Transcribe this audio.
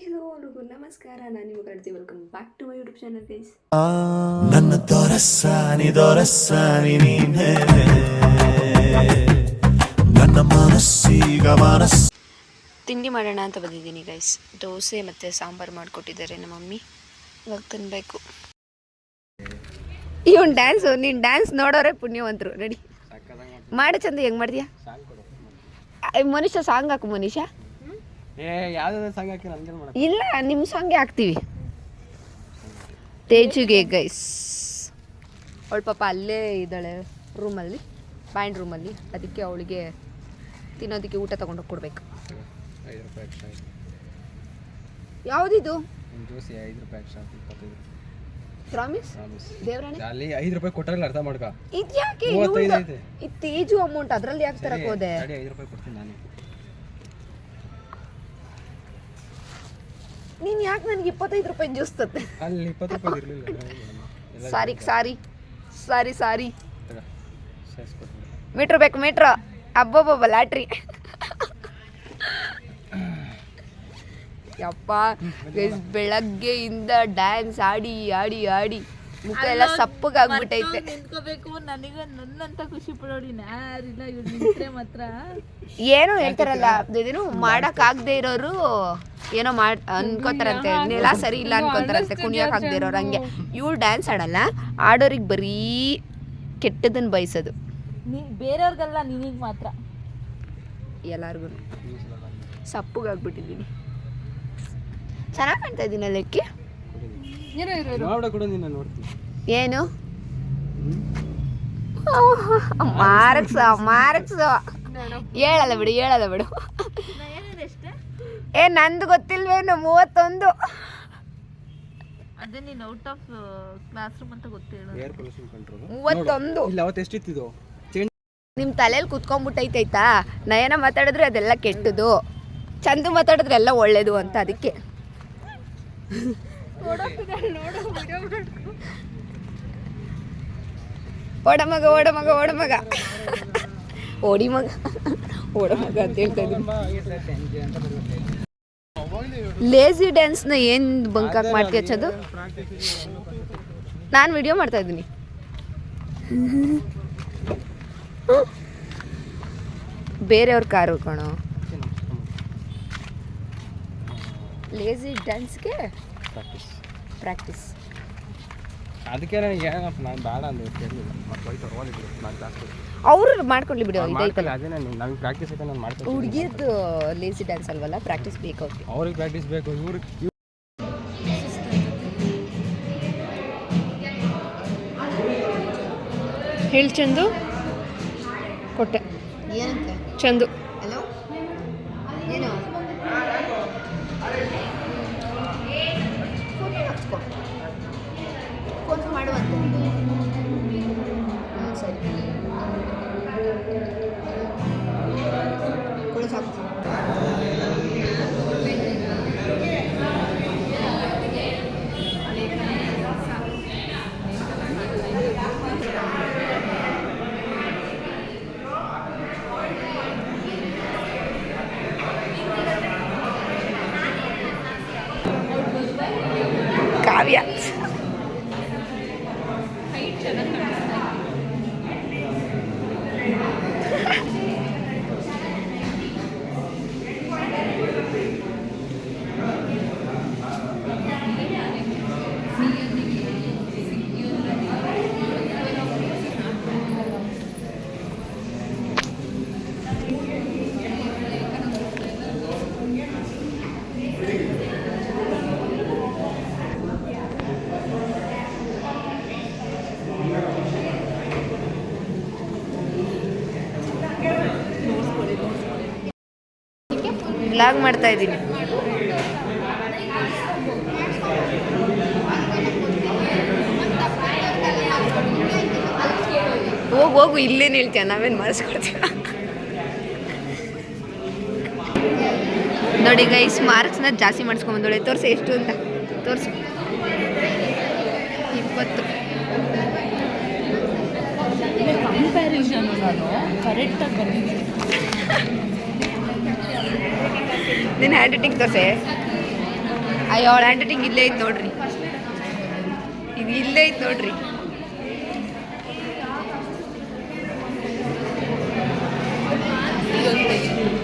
Hello ನಮಸ್ಕಾರ, ನಾನು ನಿಮ್ಮ ಕಡ್ತಿ. Welcome back to my YouTube channel guys. ನನ್ನ ದೊರಸಾನಿ ನೀನೇ, ನನ್ನ ಮನಸ್ಸೀಗ ಮನಸ್ಸು. ತಿಂಡಿ ಮಾಡೋಣ ಅಂತ ಬಂದಿದ್ದೀನಿ ಗೈಸ್. ದೋಸೆ ಮತ್ತು ಸಾಂಬಾರು ಮಾಡಿಕೊಟ್ಟಿದ್ದಾರೆ ನಮ್ಮ ಮಮ್ಮಿ. ಇವಾಗ ತಿನ್ನಬೇಕು. ಇವನ್ ಡ್ಯಾನ್ಸು, ನೀನು ಡ್ಯಾನ್ಸ್ ನೋಡೋರೆ ಪುಣ್ಯವಂತರು. ರೆಡಿ ಮಾಡು ಚಂದ. ಹೆಂಗೆ ಮಾಡ್ತೀಯಾ? ಮನುಷ್ಯ ಸಾಂಗ್ ಹಾಕು ಮನುಷ್ಯ. ಇಲ್ಲ, ನಿಮ್ಮ ಸಾಂಗೇ ಹಾಕ್ತೀವಿ. ತೇಜುಗೆ ಗೈಸ್. ಅವಳ ಪಾಪ ಅಲ್ಲೇ ಇದ್ದಾಳೆ ರೂಮಲ್ಲಿ, ಬ್ಯಾಂಡ್ ರೂಮಲ್ಲಿ. ಅದಕ್ಕೆ ಅವಳಿಗೆ ತಿನ್ನೋದಕ್ಕೆ ಊಟ ತೊಗೊಂಡೋಗಿ ಕೊಡ್ಬೇಕು. ಯಾವುದಿದು? ಪ್ರಾಮಿಸ್ ದೇವರಾಣೆ. ಅಲ್ಲಿ 5 ರೂಪಾಯಿ ಕೊಟ್ಟರೆ ಅರ್ಥ ಮಾಡ್ಕ. ಇದು ಯಾಕೆ ಇದು ತೇಜು ಅಮೌಂಟ್? ಅದರಲ್ಲಿ ಯಾಕೆ ತರಕ್ಕೆ ಹೋದೆ? 5 ರೂಪಾಯಿ ಕೊಡ್ತೀನಿ ನಾನು. ನೀನು ಯಾಕೆ ನನಗೆ 25 ರೂಪಾಯಿ ಜ್ಯೂಸ್ ತತ್ತೆ? ಅಲ್ಲಿ 20 ರೂಪಾಯಿ ಇರಲಿಲ್ಲ. ಸಾರಿ ಮೀಟ್ರ್ ಬೇಕು, ಮೀಟ್ರ್. ಅಬ್ಬಬ್ಬ ಲಾಟ್ರಿ. ಯಪ್ಪ ಬೆಳಗ್ಗೆಯಿಂದ ಡ್ಯಾನ್ಸ್ ಆಡಿ ಆಡಿ ಆಡಿ ಮುಖ ಎಲ್ಲ ಸಪ್ಪಗಾಗ್ಬಿಟ್ಟೈತೆ. ನಿಂತ್ಕೋಬೇಕು ನನಗೆ. ನನ್ನಂತ ಖುಷಿ ಪಡೋಡಿ ಯಾರಿಲ್ಲ. ಇವ್ರು ನಿಂತ್ರೆ ಮಾತ್ರ ಏನೋ ಹೇಳ್ತಾರಲ್ಲ, ಇದೇನು ಮಾಡಕ್ ಆಗದೆ ಇರೋರು ಏನೋ ಅನ್ಕೋತಾರಂತೆ, ನೆಲ ಸರಿ ಇಲ್ಲ ಅನ್ಕೋತಾರಂತೆ, ಕುಣಿಯಕ್ ಆಗದೆ ಇರೋರು. ಹಂಗೆ ಇವಳು ಡ್ಯಾನ್ಸ್ ಆಡಲ್ಲ, ಆಡೋರಿಗೆ ಬರೀ ಕೆಟ್ಟದನ್ನ ಬಯಸೋದು. ಬೇರೆಯವ್ರಿಗೆಲ್ಲ, ನಿನಗೆ ಮಾತ್ರ. ಎಲ್ಲಾರ್ಗು ಸಪ್ಪಗಾಗ್ಬಿಟ್ಟಿದ್ದೀನಿ. ಚೆನ್ನಾಗಿ ಕಾಣ್ತಾ ಇದ್ದೀನಿ ಲೆಕ್ಕಿ. ಏನು ಮಾರ್ಕ್ಸ್ ಹೇಳಲ್ಲ ಬಿಡು. ನಂದು ಗೊತ್ತಿಲ್ವೇನು? 31. ಅದೇ ನೀನು ಔಟ್ ಆಫ್ ಕ್ಲಾಸ್ ರೂಮ್ ಅಂತ ಗೊತ್ತಿಲ್ಲ. 31. ಇಲ್ಲ, ಅವತ್ತು ಎಷ್ಟಿತ್ತು? ನಿಮ್ಮ ತಲೆಯಲ್ಲಿ ಕುತ್ಕೊಂಡ್ಬಿಟ್ಟೈತೈತಾ? ನಯನ ಮಾತಾಡಿದ್ರೆ ಅದೆಲ್ಲ ಕೆಟ್ಟದು, ಚಂದು ಮಾತಾಡಿದ್ರೆ ಎಲ್ಲ ಒಳ್ಳೇದು ಅಂತ. ಅದಕ್ಕೆ ಓಡ ಮಗ ಅಂತ ಹೇಳ್ತಾ ಇದ್ದೀನಿ. ಲೇಜಿ ಡ್ಯಾನ್ಸ್ನ ಏನು ಬಂಕಾಕ್ ಮಾಡ್ತೀಯ ಚಂದು? ನಾನು ವಿಡಿಯೋ ಮಾಡ್ತಾ ಇದ್ದೀನಿ. ಬೇರೆಯವ್ರ ಕಾರು ಕಣೋ. ಲೇಜಿ ಡ್ಯಾನ್ಸ್ಗೆ ಪ್ರಾಕ್ಟೀಸ್. ಅದಕ್ಕೆ ನನಗೆ ಏನಪ್ಪ, ನಾನು ಬೇಡ ಅಂದ್ರೆ ಕೇಳಲಿಲ್ಲ. ಅವ್ರು ಮಾಡ್ಕೊಳ್ಳಿ ಬಿಡು. ಇದೈತಲ್ಲ, ಅದೇ ನನಗೆ ಪ್ರಾಕ್ಟೀಸ್ ಐತೆ, ನಾನು ಮಾಡ್ತೀನಿ. ಹುಡುಗಿಯದ್ದು ಲೇಜಿ ಡ್ಯಾನ್ಸ್ ಅಲ್ವಲ್ಲ, ಪ್ರಾಕ್ಟೀಸ್ ಬೇಕು ಅವ್ರಿಗೆ. ಅವ್ರಿಗೆ ಪ್ರಾಕ್ಟೀಸ್ ಬೇಕು. ಇವ್ರಿಗೆ ಹೇಳಿ ಚಂದು. ಕೊಟ್ಟೆ. ಏನಂತೆ ಚಂದು? ಹಲೋ, ಏನು ಫೋನ್ ಮಾಡುವಂತೆ. ಸರಿ ಕೊಡು ಸಾಕು. ಕಾವ್ಯ ವ್ಲಾಗ್ ಮಾಡ್ತಾ ಇದ್ದೀನಿ. ಹೋಗು ಇಲ್ಲೇನು ಹೇಳ್ತೀಯ, ನಾವೇನು ಮಾಡಿಸ್ಕೊಡ್ತೀವ. ನೋಡಿ ಗೈಸ್, ಮಾರ್ಕ್ಸ್ನ ಜಾಸ್ತಿ ಮಾಡಿಸ್ಕೊಂಬಂದೋಳೆ. ತೋರಿಸಿ ಎಷ್ಟು ಅಂತ ತೋರಿಸು. 20. ಕಂಪ್ಯಾರಿಸನ್ ನಾನು ಕರೆಕ್ಟಾಗಿ ಬಂದಿದ್ದೀನಿ. ನಿನ್ನ ಹ್ಯಾಂಡ್ ರೈಟಿಂಗ್ ತೋರಿಸೆ. ಅಯ್ಯೋ ಅವಳ ಹ್ಯಾಂಡ್ ರೈಟಿಂಗ್ ಇಲ್ಲೇ ಐತೆ ನೋಡ್ರಿ, ಇದು ಇಲ್ಲೇ ಐತೆ ನೋಡ್ರಿ. ಇದೊಂದು